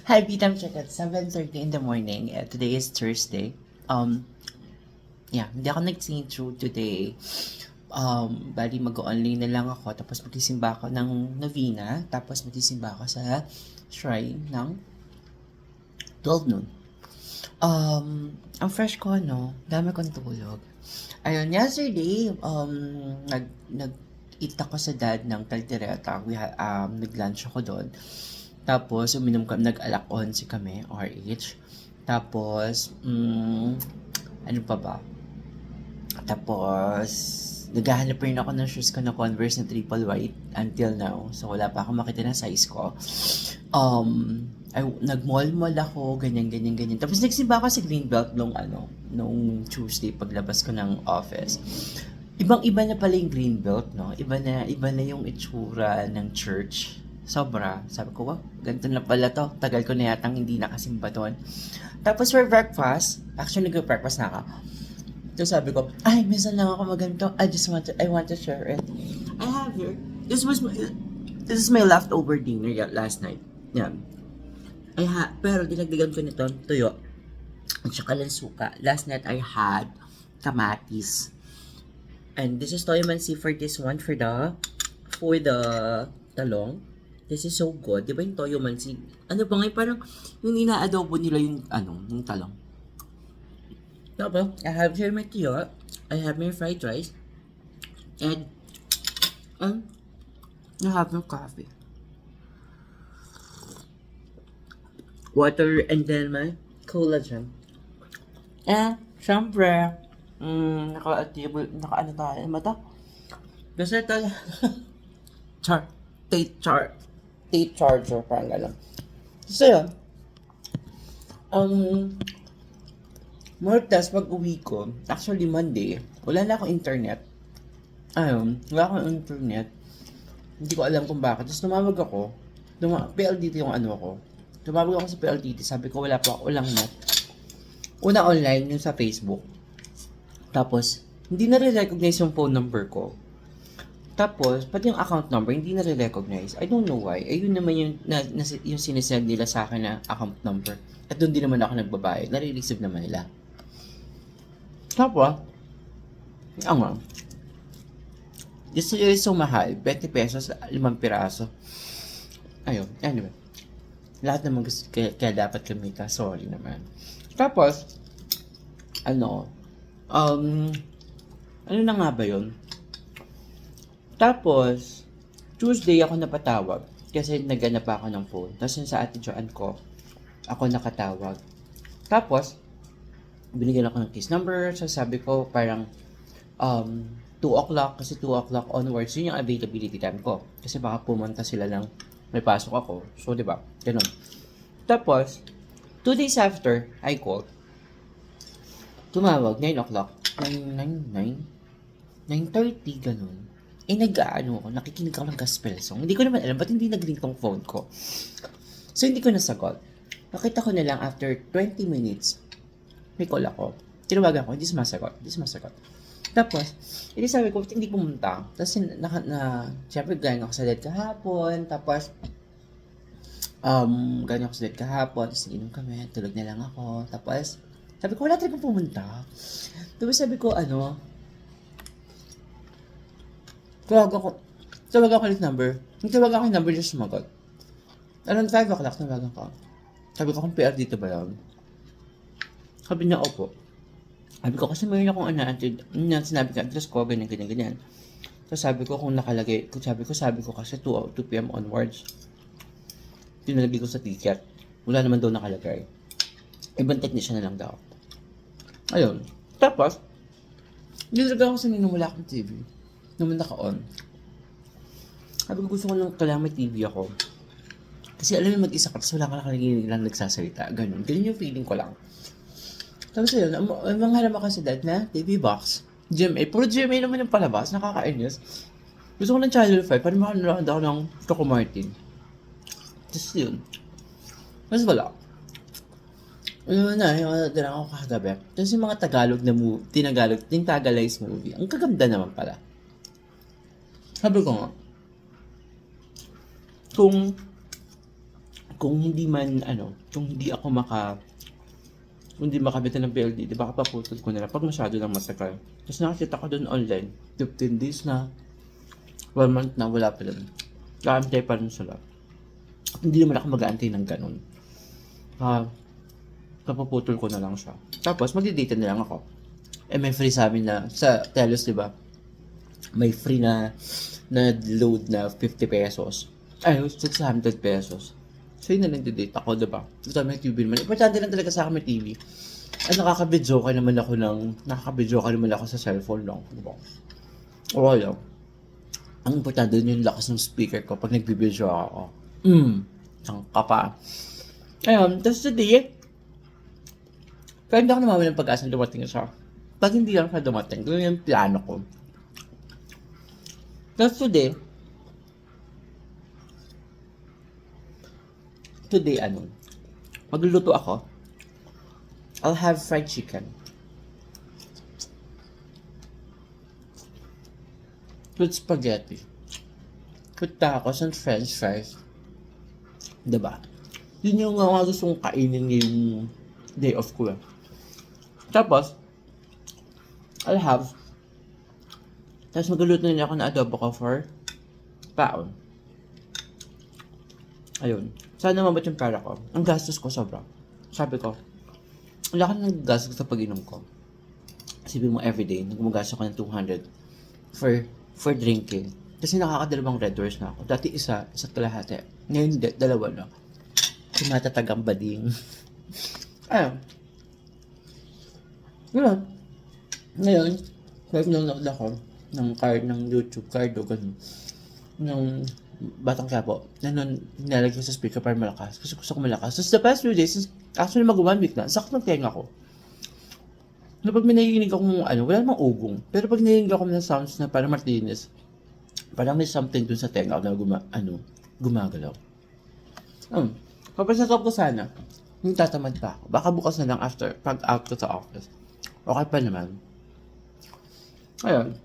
Hi, Vitam check at 7:30 in the morning. Today is Thursday. Yeah, hindi ako nag-sing through today. Bali mag-online na lang ako, tapos magsisimba ako ng novena, tapos magsisimba ako sa shrine ng 12 noon. Ang fresh ko, no? Dami kong tulog. Ayun, yesterday, nag-eat ako sa dad ng kaldereta. Nag-lunch ako doon. Tapos, uminom kami, nag-alak 11 kami, RH. Tapos, ano pa ba? Tapos, naghahanap rin ako ng shoes ko na Converse na triple white until now. So, wala pa akong makita na size ko. Nag-mall-mall ako, ganyan, ganyan, ganyan. Tapos, nagsimba ako sa Greenbelt nung Tuesday paglabas ko ng office. Ibang-iba na pala yung Greenbelt, no? Iba na yung itsura ng church. Sobra. Sabi ko, wow, ganito na pala to. Tagal ko na yatang hindi nakasimba doon. Tapos for breakfast, actually nag-breakfast na ako. So sabi ko, ay, minsan lang ako maganto. I want to share it. I have here, this is my leftover dinner last night. Yan. Pero dinagdagan ko nito, tuyo. At saka lang suka. Last night I had kamatis. And this is toyo mansi for this one, for the talong. This is so good. Di ba yung toyo mansi? Ano ba ngayon? Parang yung ina-adobo nila yung talong. Tapos, I have here my tiyo. I have my fried rice. And I have my coffee. Water and then my collagen. Syempre, naka-ano tayo, ano ba to? Kasi tayo, Tate charger, parang gano'n. So yun, Martes pag uwi ko, actually Monday, wala na akong internet. Wala akong internet. Hindi ko alam kung bakit. Tapos tumawag ako, PLDT yung ano ko. Tumawag ako sa PLDT, sabi ko walang net. Una online, yung sa Facebook. Tapos, hindi na recognize yung phone number ko. Tapos, pati yung account number, hindi na recognize. I don't know why. Ayun naman yung sinesend nila sa akin na account number. At doon din naman ako nagbabayad. Nare-receive naman nila. Tapos, this is so mahal. 20 pesos, 5 piraso. Ayun, anyway. Lahat naman gusto, kaya dapat kumita. Sorry naman. Tapos, ano na nga ba yun? Tapos, Tuesday ako napatawag kasi naghanap ako ng phone. Tapos yun sa ate Joanne ko, ako nakatawag. Tapos, binigyan ako ng case number. So sabi ko parang 2 o'clock kasi 2 o'clock onwards, yun yung availability time ko. Kasi baka pumunta sila lang may pasok ako. So, di ba? Ganun. Tapos, 2 days after, I called. Tumawag, 9 o'clock. 9:30, ganun. Ako, nakikinig ako ng gospel song. Hindi ko naman alam, ba't hindi nag-ring tong phone ko? So, hindi ko nasagot. Nakita ko na lang after 20 minutes, may call ako. Tinawagan ko, hindi sumasagot. Tapos, hindi sabi ko, hindi pumunta. Tapos, syempre, galing ako sa dad kahapon. Tapos, galing ako sa dad kahapon. Tapos, inom kami, tulog na lang ako. Tapos, sabi ko, wala talagang pumunta. Tapos, sabi ko, tawag ako ulit number. Yung tawag ako yung number, just sumagot. Around 5 o'clock, tawagan ko. Sabi ko, kung PR dito ba yun? Sabi niya, opo. Sabi ko, kasi mayroon akong sinabi ka, address ko, ganyan, ganyan, ganyan. So, sabi ko, kung nakalagay, sabi ko kasi 2 p.m. onwards. Tinalagay ko sa ticket. Wala naman daw nakalagay. Ibang technician na lang daw. Ayun. Tapos, nilagay ako sa wala akong TV. Naman naka-on. Sabi ko, gusto ko lang kailangan may TV ako. Kasi alam mo, mag-isa ka, tapos wala ka nakaliginig lang nagsasalita. Ganun yung feeling ko lang. Tapos yun, mangharap ako sa dad na TV box. GMA. Puro GMA naman yung palabas. Nakakainis. Gusto ko ng Channel 5 para makanood ako ng Choco Martin. Tapos yun. Tapos wala. Ano na, yung ako kagabi. Tapos yung mga Tagalog na movie, Tagalize movie. Ang kaganda naman pala. Sabi ko nga, kung kung hindi man, kung hindi ako kung hindi makabitan ng PLDT, baka paputol ko na lang pag masyado lang matagal. Tapos nakakita ko doon online, 15 days na, 1 month na, wala pa rin. Kaantay pa rin sila. Hindi naman ako mag-aantay ng ganun. Kapaputol ko na lang siya. Tapos, magdi-date na lang ako. May free sa amin na, sa Telos, di ba? May free na load na 50 pesos. Ay, 600 pesos. So, yun na lang di-date ako, di ba? Gusto may TV naman. Importante lang talaga sa akin may TV. Ay, nakaka-video ka naman ako sa cellphone lang, di ba? O wala. Ang importante yun yung lakas ng speaker ko pag nagbibideo ako. Tangka pa. Ayun, tapos today, kaya hindi ako namaman ng pag-asa na dumating siya. Pag hindi lang siya dumating, ganoon yung plano ko. Tapos today, magluluto ako. I'll have fried chicken. With spaghetti. With tacos and french fries. Diba? Yun yung mga gusto kong kainin ngayong day off ko. Tapos, tapos magluluto na ako ng adobo ko for paon. Ayun. Sana mabat yung pera ko. Ang gastos ko sobra. Sabi ko, wala ka ng gastos sa pag-inom ko. Sabi mo everyday, gumagastos ako ng 200 for drinking. Kasi nakakadalawang red doors na ako. Dati isa't kalahati. Ngayon hindi, dalawa na. Tumatatag ang bading. Ayun. Ngayon, nanonood ako ng YouTube card o ganun. Ng Batang Quiapo. Nilalagay ko sa speaker para malakas. Kasi gusto ko malakas. So, the past few days, actually mag-1 week na, sakit ng tenga ko. Na pag may naiinig akong wala namang ugong. Pero pag naiinig ako ng sounds na parang Martinez, parang may something dun sa tenga na gumagalaw. Papasakap ko sana. Hindi tatamad pa ako. Baka bukas na lang pag out ko sa office. Okay pa naman. Ayun.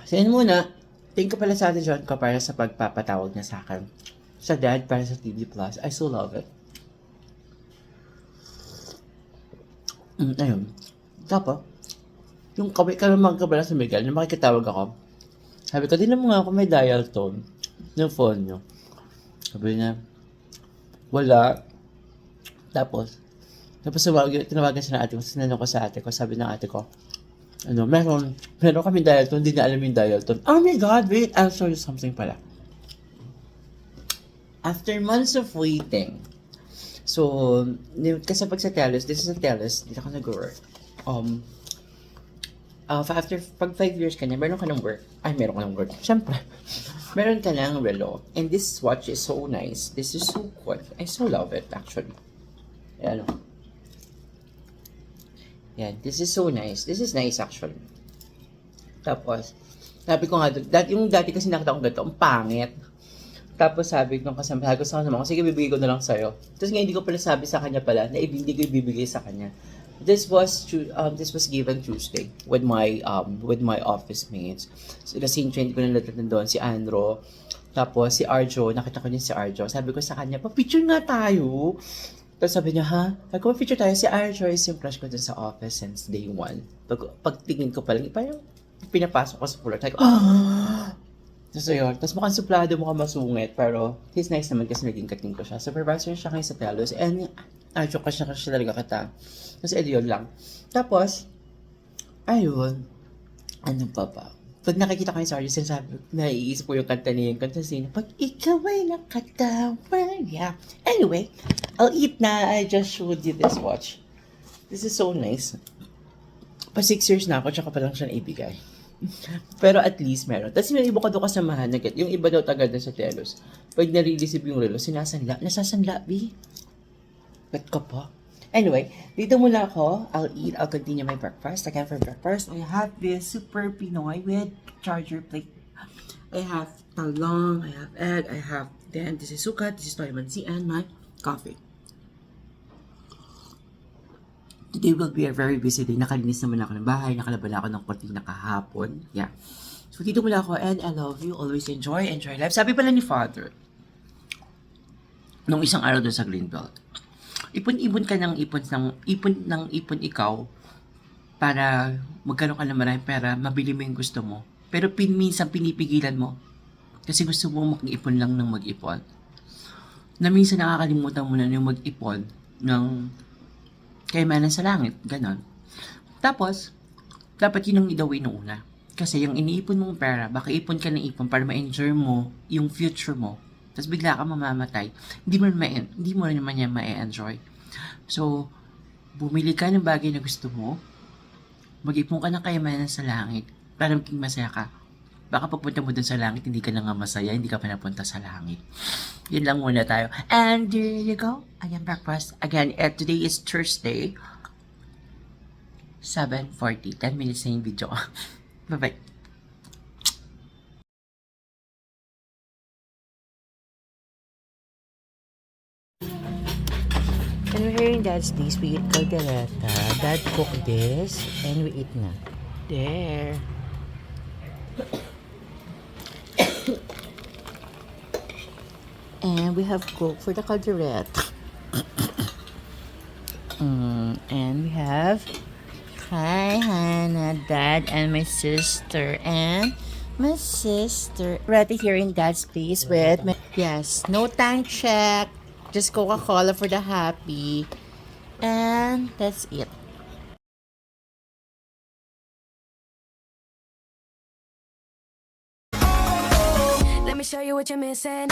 So yun muna. Thank you pala sa Ate John ko para sa pagpapatawag niya sa akin. Sa dad para sa TV Plus. I so love it. Ayun. Tapos, yung magkabala sa Miguel, na makikitawag ako. Sabi ko, di mo nga ako may dial tone ng phone nyo. Sabi niya, wala. Tapos tinawagan siya ng ate ko. Sinanong ko sa ate ko. Sabi ng ate ko, meron kami dial tone. Hindi na alam yung dial tone. Oh my God, wait. I'll show you something pala. After months of waiting, so, kasi pag sa Telos, this is a Telos, dito ako nag-work. Pag 5 years ka na, meron ka ng work. Meron ka ng work. Siyempre. Meron ka ng relo. And this watch is so nice. This is so cool. I so love it, actually. Ayan. Yan. This is so nice. This is nice, actually. Tapos, sabi ko nga, yung dati kasi nakita ko ganito, ang pangit. Tapos sabi ko sa naman, sige, bibigay ko na lang sa'yo. Tapos nga, hindi ko pala sabi sa kanya pala, na hindi ko ibibigay sa kanya. This was given Tuesday with my office mates. So, kasi yung train ko nalatan doon, si Andro. Tapos si Arjo, nakita ko niya si Arjo. Sabi ko sa kanya, pa-picture nga tayo. Tapos sabi niya, ha? Sabi ko, pa-picture tayo. Si Arjo is yung crush ko dun sa office since day 1. Pagtingin ko pa lang, parang pinapasok ko sa puller. Sabi ko, Tapos yun. Tapos mukhang suplado, mukhang masungit. Pero he's nice naman kasi naging kating ko siya. Supervisor siya ngayon sa Telos. And Arjo kasi talaga kita. Tapos yun lang. Tapos, ayun. Ano pa ba? Pag nakikita ko yung Sarge, sinasabi, naiisip ko yung kanta niya, yung kanta sino. Pag ikaw ay nakatawa, yeah. Anyway, I'll eat na. I just showed you this watch. This is so nice. Pa 6 years na ako, tsaka pa lang siya naibigay. Pero at least meron. Tapos yung iba ko doon kasamahan, yung iba daw tagal na sa Telos. Pag nare-receive yung relo, nasasanla, B. Ba't ka pa? Anyway, dito muna ako. I'll continue my breakfast. Again, for breakfast, I have this super Pinoy with charger plate. I have talong, I have egg, this is sukat, this is toimansi, and my coffee. Today will be a very busy day. Nakalinis naman ako ng bahay, nakalaban ako ng kortina kahapon. Yeah. So, dito muna ako, and I love you. Always enjoy life. Sabi pala ni Father, nung isang araw doon sa Greenbelt. Ipon-ipon ka ng ipon ikaw para magkaroon ka ng maraming pera, mabili mo yung gusto mo. Pero minsan pinipigilan mo kasi gusto mo mag-ipon lang ng mag-ipon. Na minsan nakakalimutan mo na yung mag-ipon ng kayamanan sa langit, ganon. Tapos, dapat yun ang idawin nung una. Kasi yung iniipon mong pera, baka ipon ka ng ipon para ma-enjoy mo yung future mo. Tapos bigla ka mamamatay. Hindi mo rin naman yan ma-enjoy. So, bumili ka ng bagay na gusto mo, mag-ipon ka ng kayamanan sa langit para maging masaya ka. Baka pagpunta mo dun sa langit, hindi ka na nga masaya, hindi ka pa napunta sa langit. Yun lang muna tayo. And there you go. Ayan, breakfast. Again, today is Thursday. 7:40. 10 minutes na yung video. Bye-bye. And we're hearing Dad's dish. We eat caldereta. Dad cooked this and we eat na. There. And we have cooked for the caldereta. And we have hi Hannah, Dad, and my sister. And my sister. Ready here in Dad's place with my, yes, no time check. Just Coca-Cola for the happy. And that's it. Let me show you what you're missing.